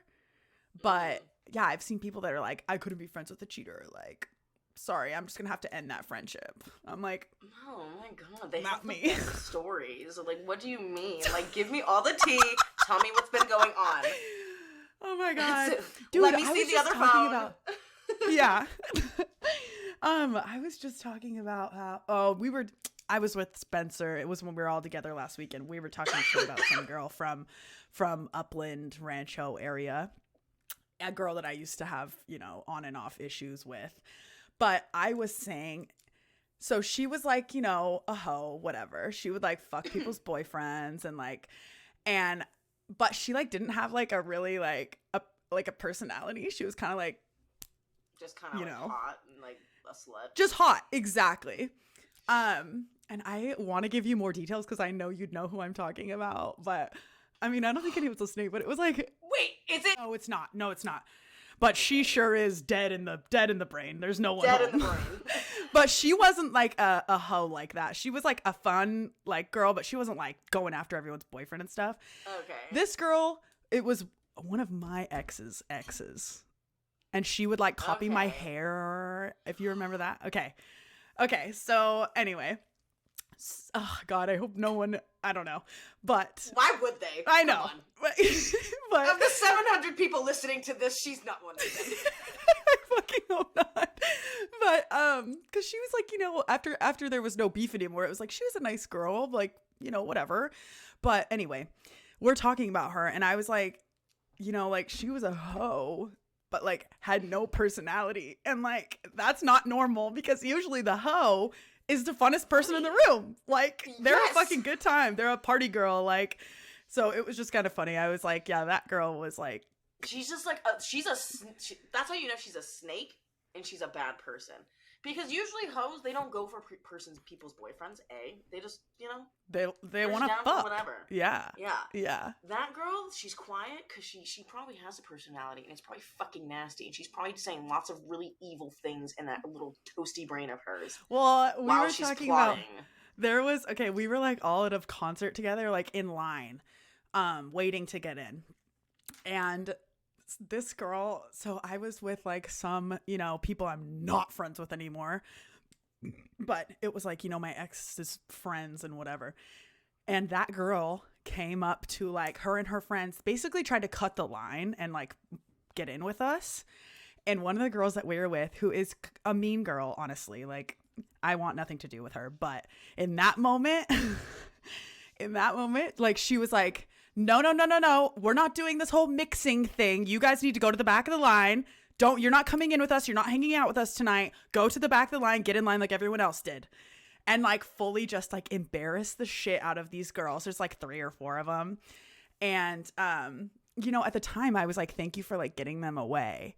But yeah, I've seen people that are like, I couldn't be friends with a cheater. Like, sorry, I'm just gonna have to end that friendship. I'm like, oh my god, they not have me. The best stories. Like, what do you mean? Like, give me all the tea. Tell me what's been going on. Oh my god, dude! Let me see the other phone. Yeah. I was just talking about how I was with Spencer. It was when we were all together last weekend. We were talking shit about some girl from Upland Rancho area, a girl that I used to have, you know, on and off issues with. But I was saying, so she was like, you know, a hoe, whatever. She would like fuck people's boyfriends but she like didn't have like a really like a personality. She was kind of like, just kind of, you know, hot and like a slut. Just hot, exactly. And I want to give you more details because I know you'd know who I'm talking about. But I mean, I don't think anyone's listening. But it was like, wait, is it? No, it's not. No, it's not. But she sure is dead in the brain. There's no one dead home. In the brain. But she wasn't like a hoe like that. She was like a fun like girl, but she wasn't like going after everyone's boyfriend and stuff. Okay. This girl, it was one of my ex's. And she would like copy my hair, if you remember that. Okay, so anyway. Oh God, I hope no one, I don't know. But why would they? I know. But of the 700 people listening to this, she's not one of them. I fucking hope not. But because she was like, you know, after there was no beef anymore, it was like she was a nice girl, like, you know, whatever. But anyway, we're talking about her, and I was like, you know, like she was a hoe, but like had no personality, and like that's not normal because usually the hoe is the funnest person in the room. Like they're a fucking good time. They're a party girl. Like, so it was just kind of funny. I was like, yeah, that girl was like, she's just like, that's how you know she's a snake and she's a bad person. Because usually hoes, they don't go for people's boyfriends. They just, you know, they want to fuck. Whatever. Yeah. Yeah. That girl, she's quiet because she probably has a personality and it's probably fucking nasty. And she's probably saying lots of really evil things in that little toasty brain of hers. Well, we were talking about, we were like all at a concert together, like in line, waiting to get in. And this girl, so I was with like some, you know, people I'm not friends with anymore, but it was like, you know, my ex's friends and whatever. And that girl came up to like her and her friends basically tried to cut the line and like get in with us. And one of the girls that we were with, who is a mean girl, honestly, like I want nothing to do with her. But in that moment, like she was like, no. We're not doing this whole mixing thing. You guys need to go to the back of the line. You're not coming in with us. You're not hanging out with us tonight. Go to the back of the line, get in line like everyone else did. And like fully just like embarrass the shit out of these girls. There's like 3 or 4 of them. And, you know, at the time I was like, thank you for like getting them away.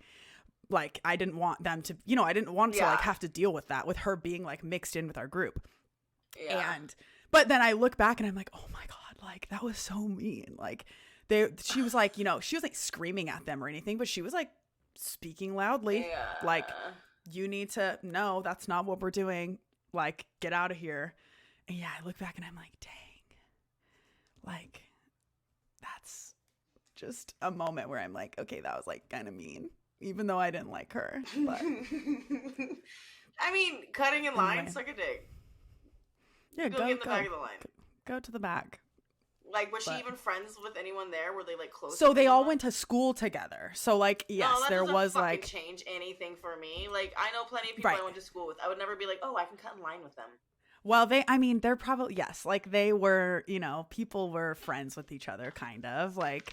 Like I didn't want them to, you know, I didn't want to like have to deal with that, with her being like mixed in with our group. Yeah. But then I look back and I'm like, oh my God. Like that was so mean. Like she was like, you know, she was like screaming at them or anything, but she was like speaking loudly. Yeah. Like, you need to know that's not what we're doing. Like, get out of here. And yeah, I look back and I'm like, dang. Like, that's just a moment where I'm like, okay, that was like kind of mean, even though I didn't like her. But I mean, cutting in line, suck a dick. Yeah, go in the back of the line. Go to the back. Like, was she even friends with anyone there? Were they like close? So they all went to school together. So like, yes, there was like change anything for me. Like, I know plenty of people I went to school with. I would never be like, oh, I can cut in line with them. Well, they're probably, yes, like they were, you know, people were friends with each other, kind of like,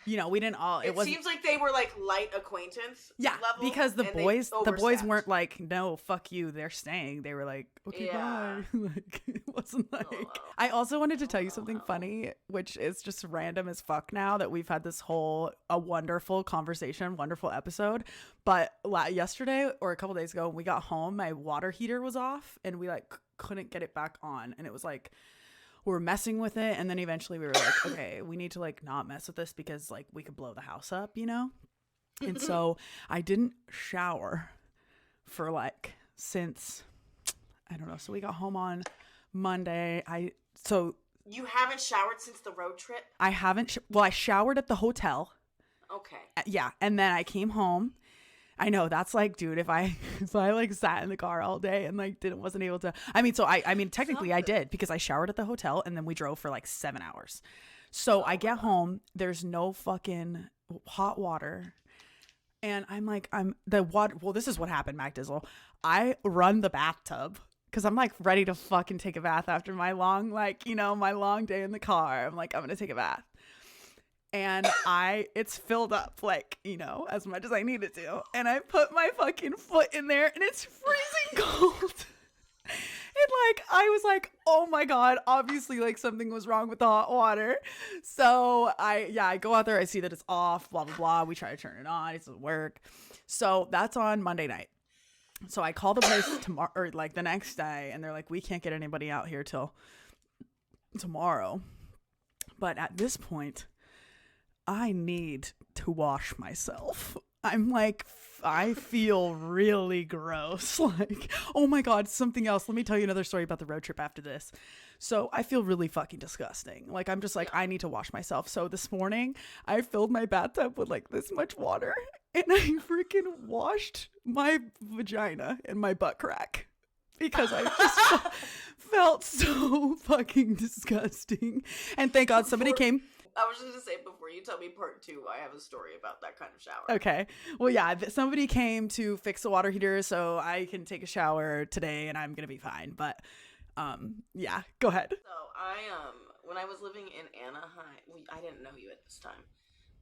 you know, we didn't all. It seems like they were like light acquaintance. Yeah, level, because the boys weren't like, no, fuck you, they're staying. They were like, okay, bye. Like, it wasn't like. I also wanted to tell you something funny, which is just random as fuck now that we've had this a wonderful conversation, wonderful episode. But yesterday or a couple days ago, when we got home, my water heater was off, and we like couldn't get it back on, and it was like. We're messing with it, and then eventually we were like, okay, we need to like not mess with this because like we could blow the house up, you know? And so I didn't shower for like since I don't know. So we got home on Monday. You haven't showered since the road trip? I haven't. I showered at the hotel. Okay. Yeah, and then I came home. I know that's like, dude, if I like sat in the car all day and like wasn't able to, I mean, technically I did because I showered at the hotel and then we drove for like 7 hours. So I get home, there's no fucking hot water. And I'm like, this is what happened, MacDizzle. I run the bathtub because I'm like ready to fucking take a bath after my long, like, you know, my long day in the car. I'm like, I'm going to take a bath. And it's filled up, like, you know, as much as I need it to. And I put my fucking foot in there and it's freezing cold. And like, I was like, oh my God, obviously like something was wrong with the hot water. So I go out there, I see that it's off, blah, blah, blah. We try to turn it on, it doesn't work. So that's on Monday night. So I call the place tomorrow, or like the next day, and they're like, we can't get anybody out here till tomorrow. But at this point, I need to wash myself. I'm like, I feel really gross. Like, oh my God, something else. Let me tell you another story about the road trip after this. So I feel really fucking disgusting. Like, I'm just like, I need to wash myself. So this morning I filled my bathtub with like this much water and I freaking washed my vagina and my butt crack because I just felt so fucking disgusting. And thank God somebody came. I was just going to say, before you tell me part 2, I have a story about that kind of shower. Okay. Well, yeah, somebody came to fix the water heater so I can take a shower today and I'm going to be fine. But, yeah, go ahead. So, when I was living in Anaheim, I didn't know you at this time.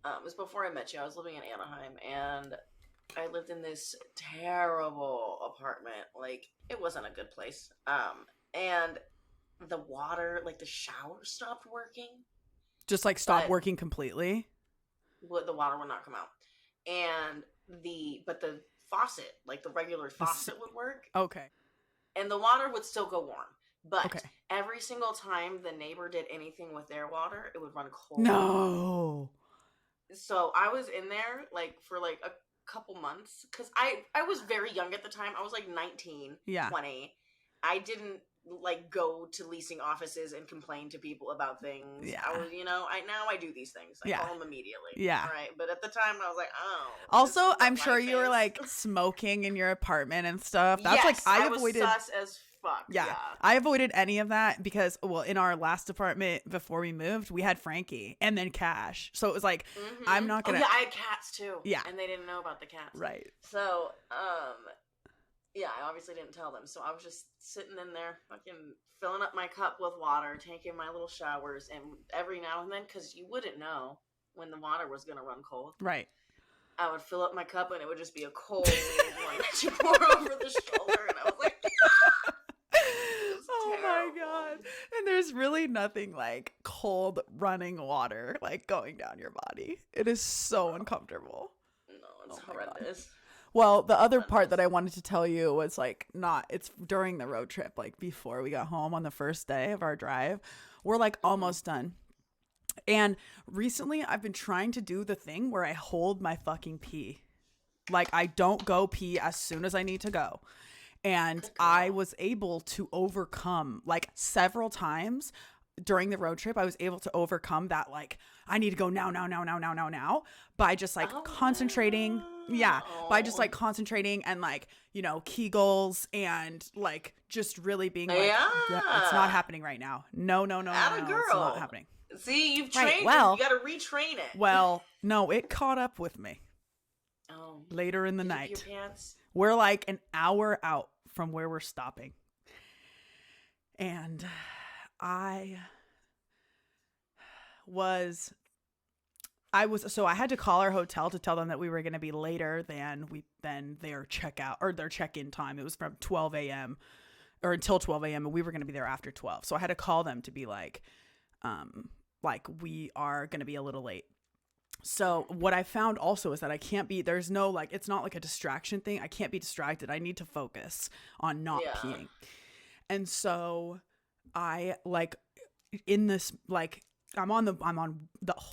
It was before I met you. I was living in Anaheim and I lived in this terrible apartment. Like, it wasn't a good place. And the water, like the shower stopped working. Just like stop working completely. The water would not come out, and the faucet, like the regular faucet, would work. Okay. And the water would still go warm, but every single time the neighbor did anything with their water, it would run cold. No. So I was in there like for like a couple months because I was very young at the time. I was like 19, 20. I didn't like go to leasing offices and complain to people about things. Yeah. I was, now I do these things. I call them immediately. Yeah. Right. But at the time I was like, oh. Also, I'm sure you were like smoking in your apartment and stuff. That's like, I avoided. Was sus as fuck. Yeah. I avoided any of that because, well, in our last apartment before we moved, we had Frankie and then Cash. So it was like, I'm not going to. Oh, yeah, I had cats too. Yeah. And they didn't know about the cats. Right. So, yeah, I obviously didn't tell them. So I was just sitting in there, fucking filling up my cup with water, taking my little showers, and every now and then, because you wouldn't know when the water was going to run cold. Right. I would fill up my cup, and it would just be a cold one that you pour over the shoulder, and I was like, oh my God. And there's really nothing like cold running water, like going down your body. It is so uncomfortable. No, it's horrendous. Well, the other part that I wanted to tell you was like it's during the road trip, like before we got home on the first day of our drive. We're like almost done. And recently I've been trying to do the thing where I hold my fucking pee. Like I don't go pee as soon as I need to go. And I was able to overcome like several times during the road trip. I was able to overcome that like I need to go now by just like concentrating. Wow. Yeah, by just like concentrating and like, Kegels and like just really being like, it's not happening right now. No, it's not happening. See, you've trained. Well, you got to retrain it. Well, no, it caught up with me. Oh. Later in the night. You pee your pants? We're like an hour out from where we're stopping. And I had to call our hotel to tell them that we were going to be later than their checkout or their check-in time. It was from 12 a.m. or until 12 a.m. and we were going to be there after 12. So I had to call them to be like we are going to be a little late. So what I found also is that I can't be, there's no like, it's not like a distraction thing. I can't be distracted. I need to focus on not peeing. And so I like in this, like, I'm on the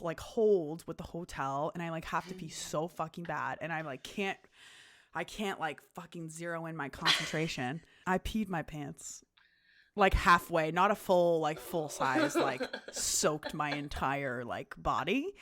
like hold with the hotel and I like have to pee so fucking bad. And I can't like fucking zero in my concentration. I peed my pants like halfway, not a full size, like soaked my entire like body,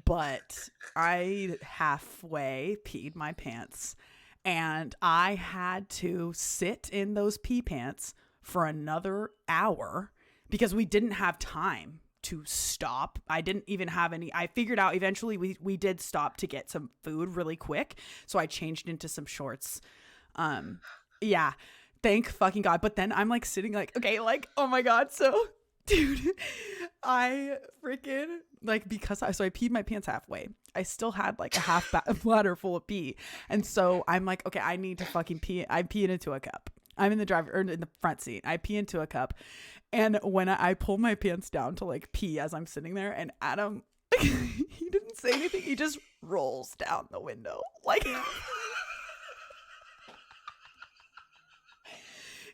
but I halfway peed my pants and I had to sit in those pee pants for another hour because we didn't have time to stop. I didn't even have any. I figured out eventually we did stop to get some food really quick. So I changed into some shorts. Yeah. Thank fucking God. But then I'm like sitting like, okay, like, oh my God. So dude, I freaking like, so I peed my pants halfway. I still had like a half bladder full of pee. And so I'm like, okay, I need to fucking pee. I pee into a cup. I'm in the front seat. I pee into a cup. And when I pull my pants down to like pee as I'm sitting there, and Adam, he didn't say anything. He just rolls down the window. Like, and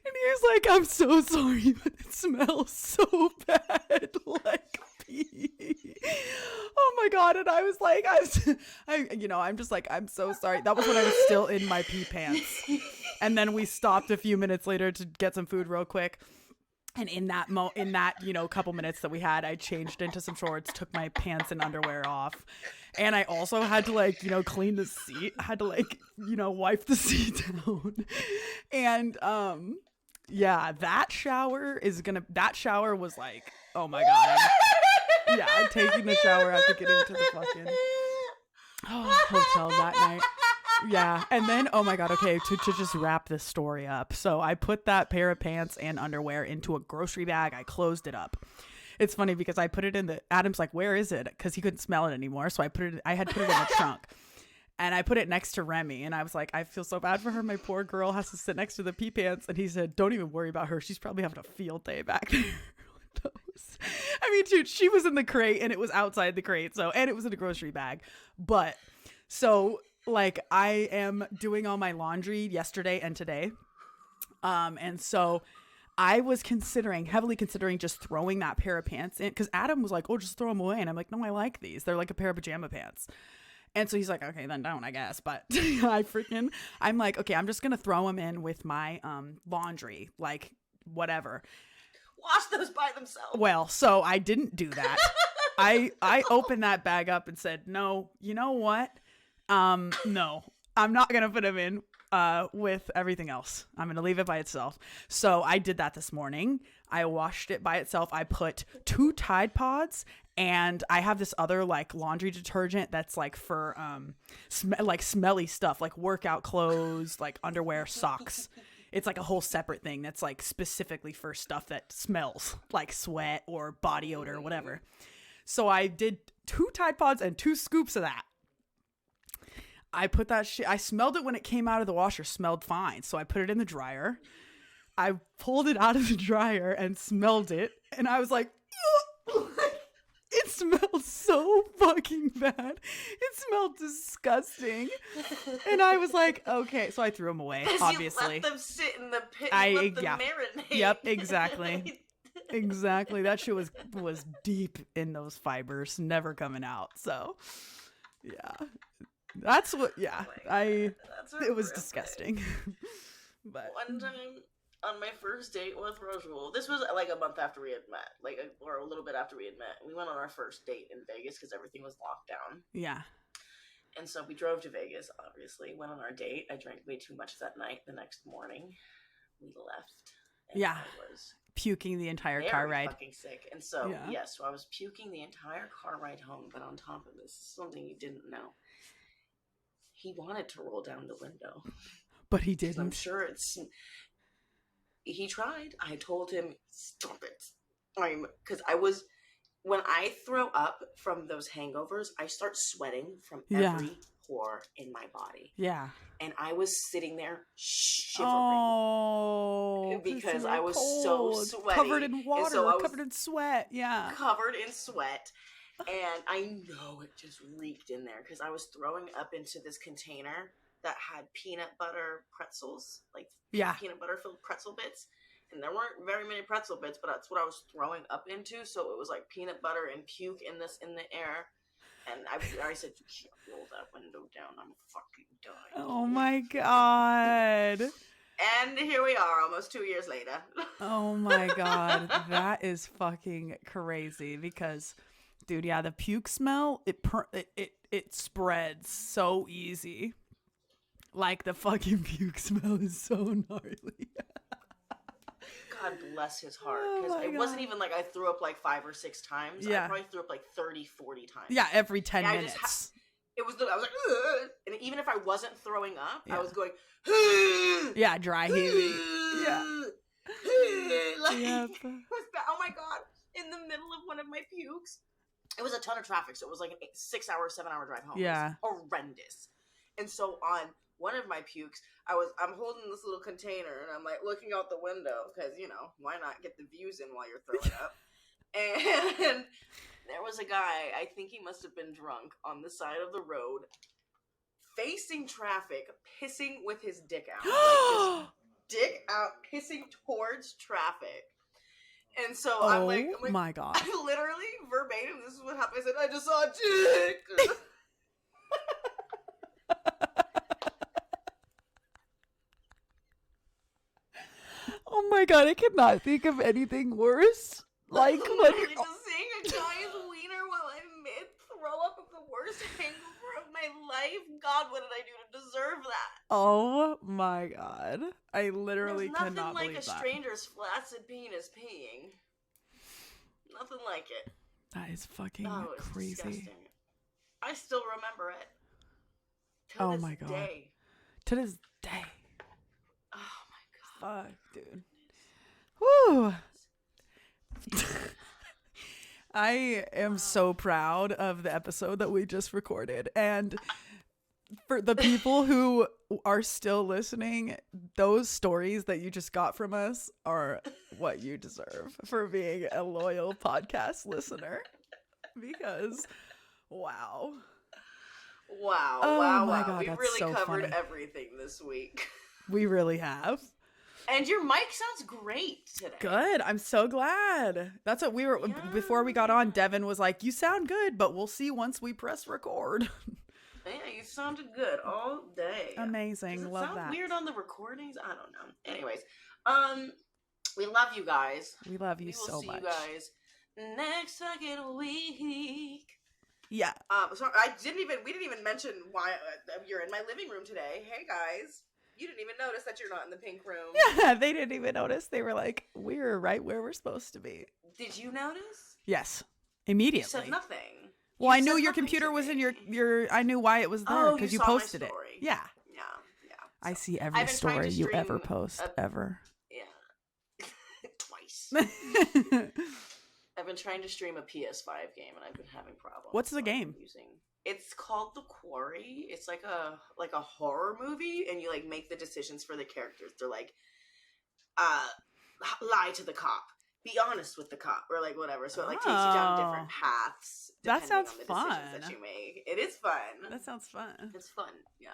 he's like, I'm so sorry, but it smells so bad. Like pee. Oh my God. And I was like, I'm just like, I'm so sorry. That was when I was still in my pee pants. And then we stopped a few minutes later to get some food real quick. And in that couple minutes that we had, I changed into some shorts, took my pants and underwear off. And I also had to clean the seat. I had to wipe the seat down. And yeah, that shower was like, oh my God. Yeah, I'm taking the shower after getting to the fucking hotel that night. Yeah, and then, oh my God, okay, to just wrap this story up. So I put that pair of pants and underwear into a grocery bag. I closed it up. It's funny because I put it in Adam's like, where is it? Because he couldn't smell it anymore. So I had put it in the trunk. And I put it next to Remy. And I was like, I feel so bad for her. My poor girl has to sit next to the pee pants. And he said, don't even worry about her. She's probably having a field day back there. I mean, dude, she was in the crate and it was outside the crate. And it was in a grocery bag. But so I am doing all my laundry yesterday and today. And so I was heavily considering just throwing that pair of pants in, because Adam was like, oh, just throw them away. And I'm like, no, I like these. They're like a pair of pajama pants. And so he's like, okay, then don't, I guess. But I'm like, okay, I'm just going to throw them in with my laundry, like whatever. Wash those by themselves. Well, so I didn't do that. I opened that bag up and said, no, you know what? No, I'm not going to put them in with everything else. I'm going to leave it by itself. So I did that this morning. I washed it by itself. I put 2 Tide Pods, and I have this other laundry detergent that's for smelly stuff, like workout clothes, like underwear, socks. It's like a whole separate thing that's specifically for stuff that smells like sweat or body odor or whatever. So I did 2 Tide Pods and 2 scoops of that. I put that shit, I smelled it when it came out of the washer, smelled fine. So I put it in the dryer. I pulled it out of the dryer and smelled it. And I was like, it smelled so fucking bad. It smelled disgusting. And I was like, okay. So I threw them away, obviously. You let them sit in the pit and let them marinate. Yep, exactly. Exactly. That shit was deep in those fibers, never coming out. So, yeah. That's what, yeah. It was disgusting. But one time on my first date with Roswell, this was like a month after we had met, or a little bit after we had met. We went on our first date in Vegas because everything was locked down. Yeah. And so we drove to Vegas, obviously, went on our date. I drank way too much that night. The next morning, we left. And yeah. I was puking the entire car ride. Fucking sick. And so, yes, so I was puking the entire car ride home. But on top of this, something you didn't know. He wanted to roll down the window. But he didn't. I'm sure he tried. I told him, stop it. When I throw up from those hangovers, I start sweating from every pore in my body. Yeah. And I was sitting there shivering. Oh. Because I was so sweaty. Covered in water, covered in sweat. Yeah. Covered in sweat. And I know it just reeked in there because I was throwing up into this container that had peanut butter pretzels, peanut butter filled pretzel bits. And there weren't very many pretzel bits, but that's what I was throwing up into. So it was like peanut butter and puke in the air. And I said, you can't roll that window down. I'm fucking dying. Oh my God. And here we are almost 2 years later. Oh my God. That is fucking crazy because... Dude, yeah, the puke smell, it spreads so easy. Like, the fucking puke smell is so gnarly. God bless his heart. Because it wasn't even like I threw up 5 or 6 times. Yeah. I probably threw up 30, 40 times. Yeah, every 10 minutes. I was like, ugh! And even if I wasn't throwing up, I was going, yeah, dry heaving. Yeah. It was bad. Oh my God. In the middle of one of my pukes. It was a ton of traffic, so it was like a 6-hour, 7-hour drive home. Yeah. It was horrendous. And so on one of my pukes, I'm holding this little container, and I'm looking out the window, because, why not get the views in while you're throwing up? And there was a guy, I think he must have been drunk, on the side of the road, facing traffic, pissing with his dick out. His dick out, pissing towards traffic. And so I'm like, my God. I literally, verbatim, this is what what happened. I said, I just saw a dick. Oh my god, I cannot think of anything worse. Like when just seeing a guy's wiener while I'm mid throw up is the worst hangover of my life. God, what did I do to deserve that? Oh my god, I literally cannot believe that. Nothing like a stranger's flaccid penis peeing. Nothing like it. That is fucking crazy. Disgusting. I still remember it. Oh my god. Day. To this day. Oh my god. Fuck, dude. Whew. I am so proud of the episode that we just recorded. And for the people who are still listening, those stories that you just got from us are what you deserve for being a loyal podcast listener. Because, wow. Wow. Oh wow. My wow. God, We've that's really so covered funny. everything this week. We really have. And your mic sounds great today. Good. I'm so glad. That's what we were, before we got on, Devin was like, you sound good, but we'll see once we press record. Yeah, you sounded good all day. Amazing. Does it Love sound that. weird on the recordings? I don't know. Anyways, we love you guys. We love you so much. We will see you guys next fucking week. Yeah. So we didn't even mention why you're in my living room today. Hey guys. You didn't even notice that you're not in the pink room. Yeah, they didn't even notice. They were like, we're right where we're supposed to be. Did you notice? Yes. Immediately. You said nothing. Well, I knew your computer was in your I knew why it was there because you posted it. Yeah. Yeah. I see every story you ever post, ever. Yeah. Twice. I've been trying to stream a PS5 game and I've been having problems. What's the game? It's called The Quarry. It's like a horror movie, and you like make the decisions for the characters. They're like, lie to the cop, be honest with the cop, or like whatever. So it like takes you down different paths. That sounds on the fun. decisions that you make. It is fun. That sounds fun. It's fun. Yeah.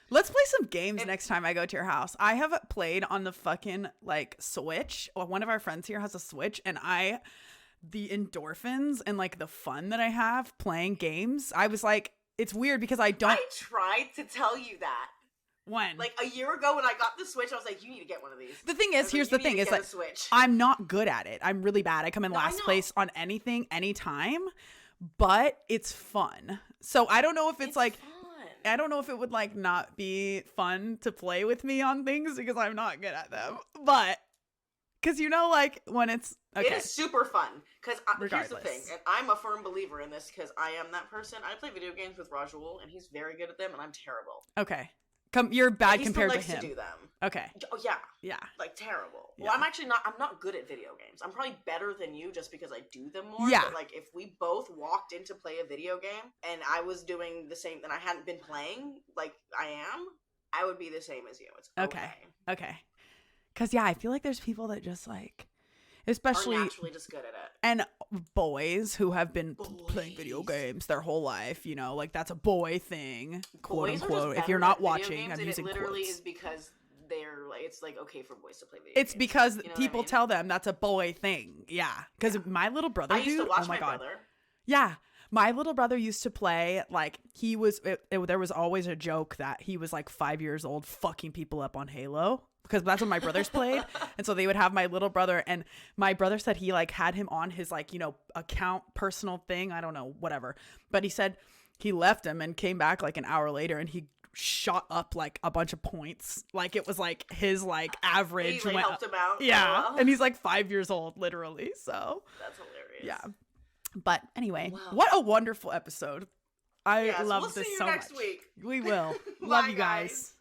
Let's play some games next time I go to your house. I have played on the fucking like Switch. One of our friends here has a Switch, and the endorphins and like the fun that I have playing games. I was like, it's weird because I tried to tell you that. When? Like a year ago when I got the Switch, I was like, you need to get one of these. The thing is, here's the thing. It's like, I'm not good at it. I'm really bad. I come in last place on anything, anytime, but it's fun. So I don't know if it's like, fun. I don't know if it would like not be fun to play with me on things because I'm not good at them. But, because like when it's, okay. It is super fun. Because here's the thing, and I'm a firm believer in this because I am that person. I play video games with Rajul, and he's very good at them, and I'm terrible. Okay. You're bad compared to him. He still likes to do them. Okay. Oh, yeah. Yeah. Like, terrible. Yeah. Well, I'm not good at video games. I'm probably better than you just because I do them more. Yeah. But, like, if we both walked in to play a video game, and I was doing the same, and I hadn't been playing like I am, I would be the same as you. It's okay. Because, yeah, I feel like there's people that just, like, especially... are naturally just good at it. And boys who have been playing video games their whole life, like, that's a boy thing, quote unquote. If you're not watching, I'm using quotes. It literally is because they're, like, it's, like, okay for boys to play video games. It's because people tell them that's a boy thing. Yeah. Because my little brother, I used to watch my brother. Yeah. My little brother used to play, like, there was always a joke that he was, like, 5 years old fucking people up on Halo. Because that's what my brothers played. And so they would have my little brother. And my brother said he, like, had him on his, like, account, personal thing. I don't know, whatever. But he said he left him and came back, like, an hour later. And he shot up, like, a bunch of points. Like, it was, like, his, like, average. He, like, helped him out. Yeah. And he's, like, 5 years old, literally. So. That's hilarious. Yeah. But anyway, what a wonderful episode. I love this so much. We'll see you next week. We will. Love you guys.